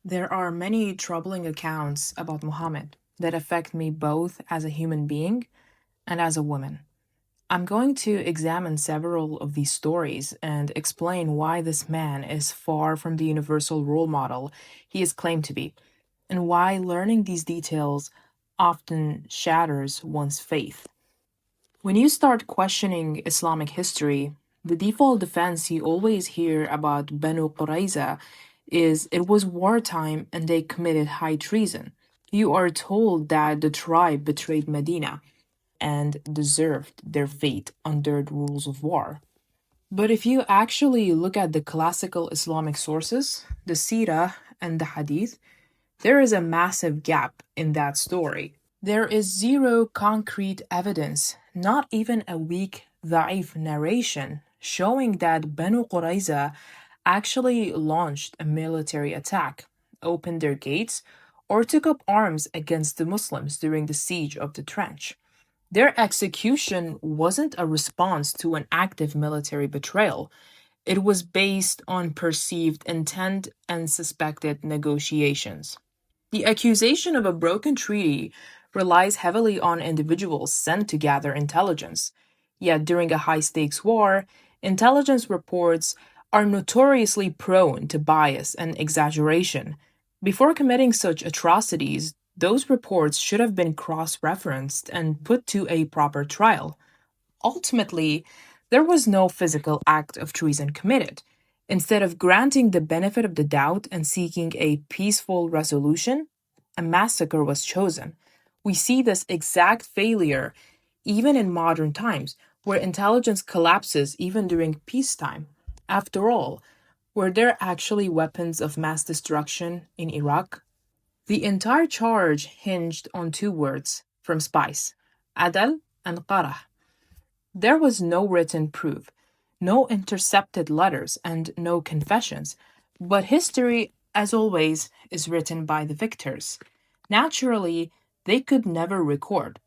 There are many troubling accounts about Muhammad that affect me both as a human being and as a woman. I'm going to examine several of these stories and explain why this man is far from the universal role model he is claimed to be, and why learning these details often shatters one's faith. When you start questioning Islamic history, the default defense you always hear about Banu Qurayza is it was wartime and they committed high treason. You are told that the tribe betrayed Medina and deserved their fate under the rules of war. But if you actually look at the classical Islamic sources, the Sirah and the Hadith, there is a massive gap in that story. There is zero concrete evidence, not even a weak, da'if narration, showing that Banu Qurayza actually launched a military attack, opened their gates, or took up arms against the Muslims during the siege of the trench. Their execution wasn't a response to an active military betrayal. It was based on perceived intent and suspected negotiations. The accusation of a broken treaty relies heavily on individuals sent to gather intelligence. Yet during a high stakes war, intelligence reports are notoriously prone to bias and exaggeration. Before committing such atrocities, those reports should have been cross referenced and put to a proper trial. Ultimately, there was no physical act of treason committed. Instead of granting the benefit of the doubt and seeking a peaceful resolution, a massacre was chosen. We see this exact failure even in modern times, where intelligence collapses even during peacetime. After all, were there actually weapons of mass destruction in Iraq? The entire charge hinged on two words from spies, adal and qarah. There was no written proof, no intercepted letters, and no confessions. But history, as always, is written by the victors. Naturally, they could never record.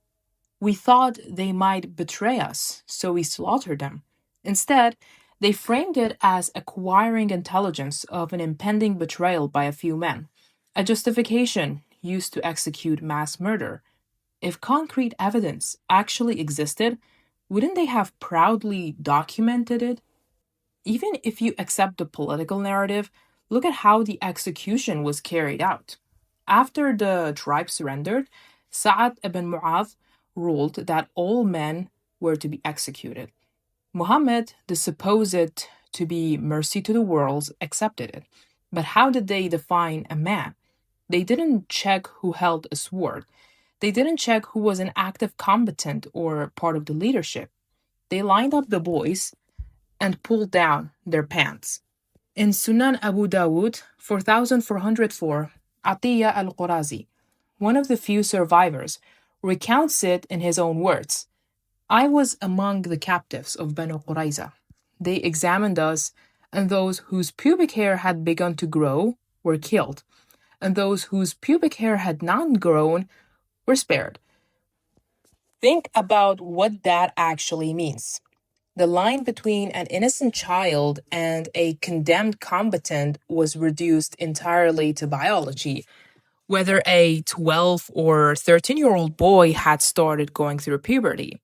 We thought they might betray us, so we slaughtered them. Instead, they framed it as acquiring intelligence of an impending betrayal by a few men, a justification used to execute mass murder. If concrete evidence actually existed, wouldn't they have proudly documented it? Even if you accept the political narrative, look at how the execution was carried out. After the tribe surrendered, Sa'ad ibn Mu'adh ruled that all men were to be executed. Muhammad, the supposed to be mercy to the world, accepted it. But how did they define a man? They didn't check who held a sword. They didn't check who was an active combatant or part of the leadership. They lined up the boys and pulled down their pants. In Sunan Abu Dawud 4404, Atiyah al-Qurazi, one of the few survivors, recounts it in his own words. I was among the captives of Banu Qurayza. They examined us, and those whose pubic hair had begun to grow were killed, and those whose pubic hair had not grown were spared. Think about what that actually means. The line between an innocent child and a condemned combatant was reduced entirely to biology. Whether a 12 or 13-year-old boy had started going through puberty.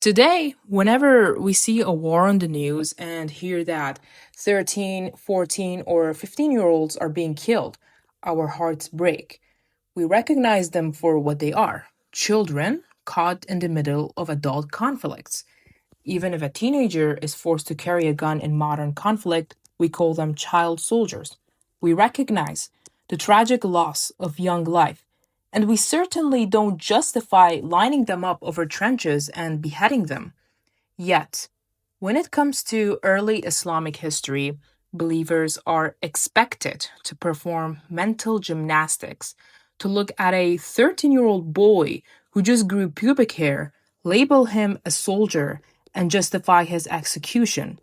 Today, whenever we see a war on the news and hear that 13, 14, or 15-year-olds are being killed, our hearts break. We recognize them for what they are, children caught in the middle of adult conflicts. Even if a teenager is forced to carry a gun in modern conflict, we call them child soldiers. We recognize the tragic loss of young life, and we certainly don't justify lining them up over trenches and beheading them. Yet, when it comes to early Islamic history, believers are expected to perform mental gymnastics, to look at a 13-year-old boy who just grew pubic hair, label him a soldier, and justify his execution.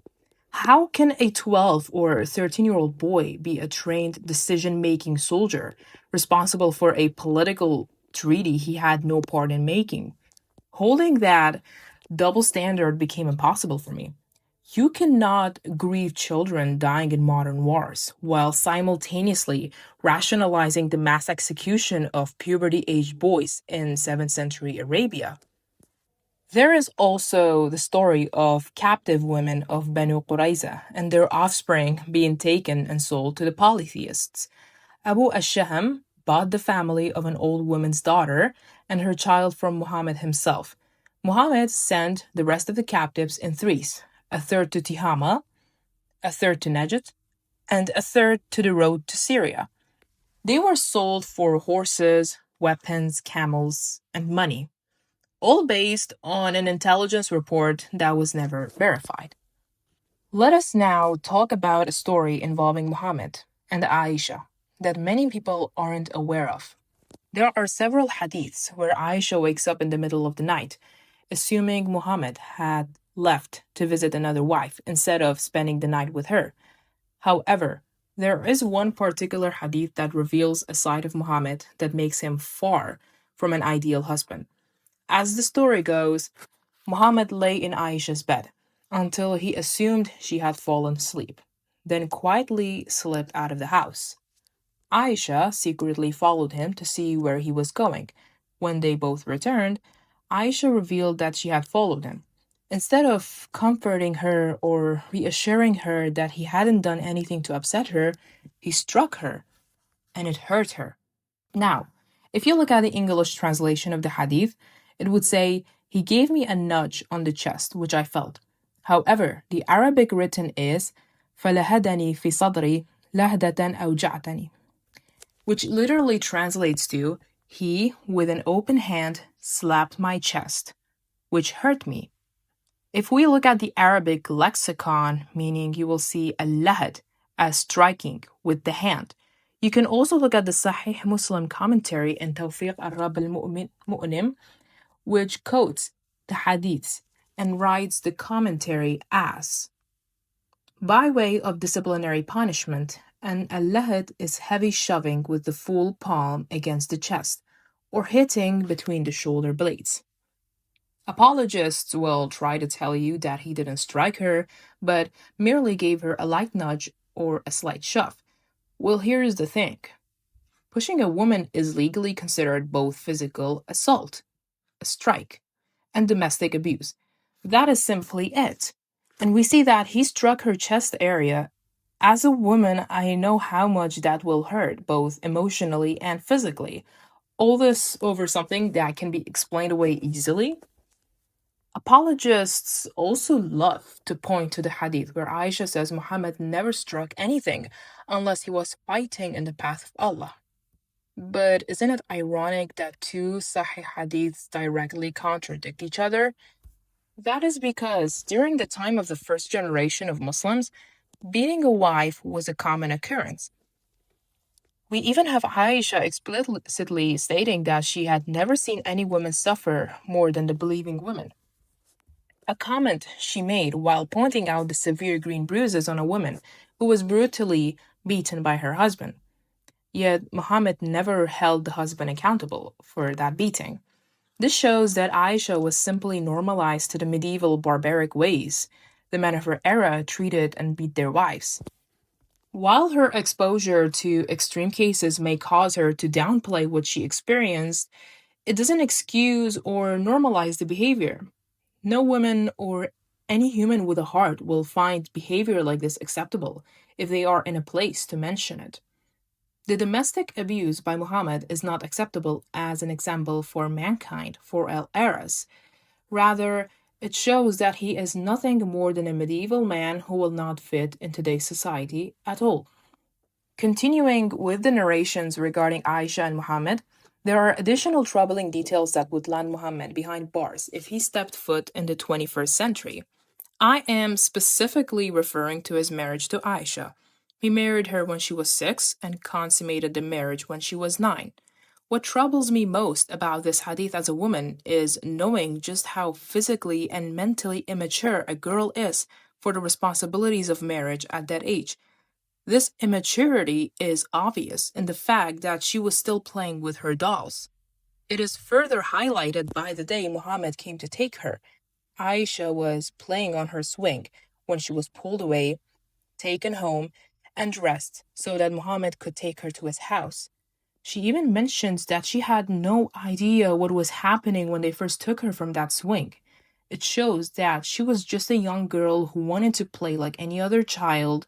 How can a 12 or 13-year-old boy be a trained decision making soldier responsible for a political treaty he had no part in making? Holding that double standard became impossible for me. You cannot grieve children dying in modern wars while simultaneously rationalizing the mass execution of puberty-aged boys in 7th century Arabia. There is also the story of captive women of Banu Qurayza and their offspring being taken and sold to the polytheists. Abu Ashaham bought the family of an old woman's daughter and her child from Muhammad himself. Muhammad sent the rest of the captives in threes, a third to Tihama, a third to Najd, and a third to the road to Syria. They were sold for horses, weapons, camels, and money, all based on an intelligence report that was never verified. Let us now talk about a story involving Muhammad and Aisha that many people aren't aware of. There are several hadiths where Aisha wakes up in the middle of the night, assuming Muhammad had left to visit another wife instead of spending the night with her. However, there is one particular hadith that reveals a side of Muhammad that makes him far from an ideal husband. As the story goes, Muhammad lay in Aisha's bed until he assumed she had fallen asleep, then quietly slipped out of the house. Aisha secretly followed him to see where he was going. When they both returned, Aisha revealed that she had followed him. Instead of comforting her or reassuring her that he hadn't done anything to upset her, he struck her, and it hurt her. Now, if you look at the English translation of the hadith, it would say, "He gave me a nudge on the chest, which I felt." However, the Arabic written is, فَلَهَدَنِي فِي صَدْرِي لَهْدَةً أَوْجَعْتَنِي, which literally translates to, "He, with an open hand, slapped my chest, which hurt me." If we look at the Arabic lexicon, meaning you will see al-lahad as striking with the hand. You can also look at the Sahih Muslim commentary in Tawfiq al-Rab al-Mu'nim, which quotes the hadiths and writes the commentary as, by way of disciplinary punishment, an al-lahad is heavy shoving with the full palm against the chest, or hitting between the shoulder blades. Apologists will try to tell you that he didn't strike her, but merely gave her a light nudge or a slight shove. Well, here's the thing. Pushing a woman is legally considered both physical assault, a strike, and domestic abuse. That is simply it. And we see that he struck her chest area. As a woman, I know how much that will hurt, both emotionally and physically. All this over something that can be explained away easily. Apologists also love to point to the hadith where Aisha says Muhammad never struck anything unless he was fighting in the path of Allah. But isn't it ironic that two Sahih hadiths directly contradict each other? That is because during the time of the first generation of Muslims, beating a wife was a common occurrence. We even have Aisha explicitly stating that she had never seen any woman suffer more than the believing women. A comment she made while pointing out the severe green bruises on a woman who was brutally beaten by her husband. Yet Muhammad never held the husband accountable for that beating. This shows that Aisha was simply normalized to the medieval barbaric ways the men of her era treated and beat their wives. While her exposure to extreme cases may cause her to downplay what she experienced, it doesn't excuse or normalize the behavior. No woman or any human with a heart will find behavior like this acceptable if they are in a place to mention it. The domestic abuse by Muhammad is not acceptable as an example for mankind for all eras. Rather, it shows that he is nothing more than a medieval man who will not fit in today's society at all. Continuing with the narrations regarding Aisha and Muhammad, there are additional troubling details that would land Muhammad behind bars if he stepped foot in the 21st century. I am specifically referring to his marriage to Aisha. He married her when she was 6 and consummated the marriage when she was 9. What troubles me most about this hadith as a woman is knowing just how physically and mentally immature a girl is for the responsibilities of marriage at that age. This immaturity is obvious in the fact that she was still playing with her dolls. It is further highlighted by the day Muhammad came to take her. Aisha was playing on her swing, when she was pulled away, taken home, and dressed so that Muhammad could take her to his house. She even mentions that she had no idea what was happening when they first took her from that swing. It shows that she was just a young girl who wanted to play like any other child,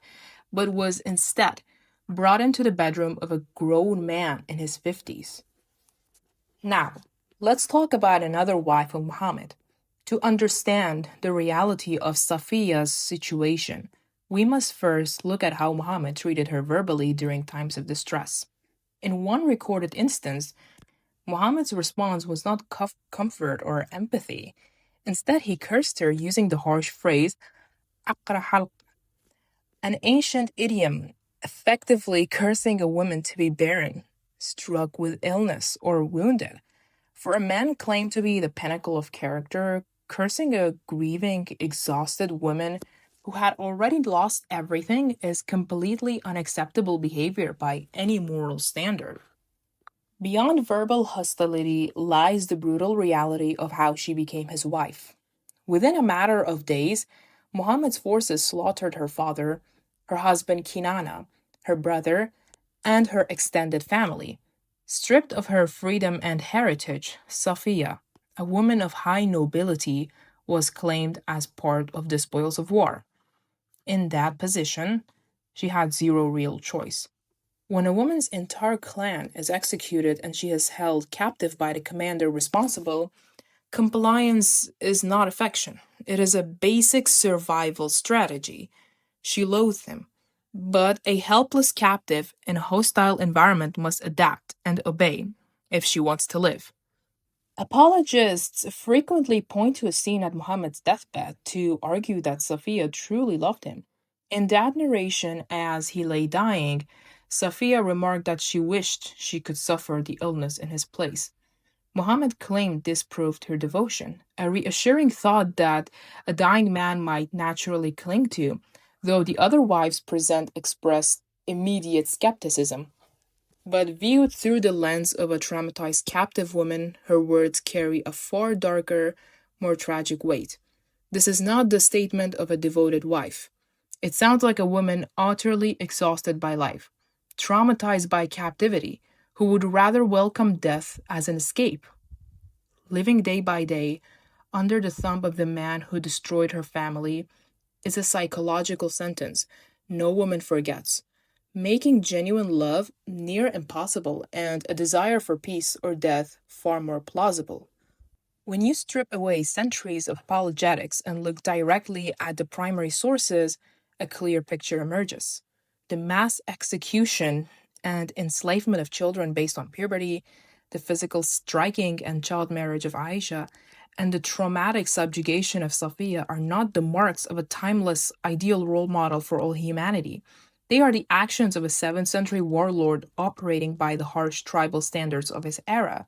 but was instead brought into the bedroom of a grown man in his 50s. Now, let's talk about another wife of Muhammad. To understand the reality of Safiyyah's situation, we must first look at how Muhammad treated her verbally during times of distress. In one recorded instance, Muhammad's response was not comfort or empathy. Instead, he cursed her using the harsh phrase, "Aqra halq," an ancient idiom effectively cursing a woman to be barren, struck with illness, or wounded. For a man claimed to be the pinnacle of character, cursing a grieving, exhausted woman who had already lost everything is completely unacceptable behavior by any moral standard. Beyond verbal hostility lies the brutal reality of how she became his wife. Within a matter of days, Muhammad's forces slaughtered her father, her husband Kinana, her brother, and her extended family. Stripped of her freedom and heritage, Safiyyah, a woman of high nobility, was claimed as part of the spoils of war. In that position, she had zero real choice. When a woman's entire clan is executed and she is held captive by the commander responsible, compliance is not affection. It is a basic survival strategy. She loathed him. But a helpless captive in a hostile environment must adapt and obey if she wants to live. Apologists frequently point to a scene at Muhammad's deathbed to argue that Safiyyah truly loved him. In that narration, as he lay dying, Safiyyah remarked that she wished she could suffer the illness in his place. Muhammad claimed this proved her devotion, a reassuring thought that a dying man might naturally cling to, though the other wives present expressed immediate skepticism. But viewed through the lens of a traumatized captive woman, her words carry a far darker, more tragic weight. This is not the statement of a devoted wife. It sounds like a woman utterly exhausted by life, traumatized by captivity, who would rather welcome death as an escape. Living day by day under the thumb of the man who destroyed her family is a psychological sentence no woman forgets, making genuine love near impossible and a desire for peace or death far more plausible. When you strip away centuries of apologetics and look directly at the primary sources, a clear picture emerges. The mass execution and enslavement of children based on puberty, the physical striking and child marriage of Aisha, and the traumatic subjugation of Safiyyah are not the marks of a timeless, ideal role model for all humanity. They are the actions of a 7th century warlord operating by the harsh tribal standards of his era.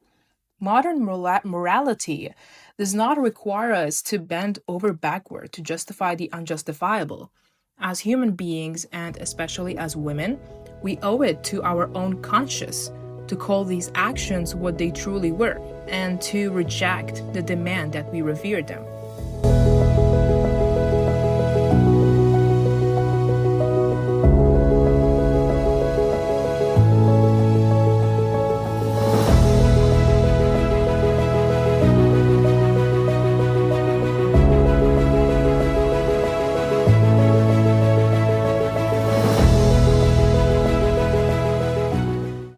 Modern morality does not require us to bend over backward to justify the unjustifiable. As human beings, and especially as women, we owe it to our own conscience to call these actions what they truly were and to reject the demand that we revere them.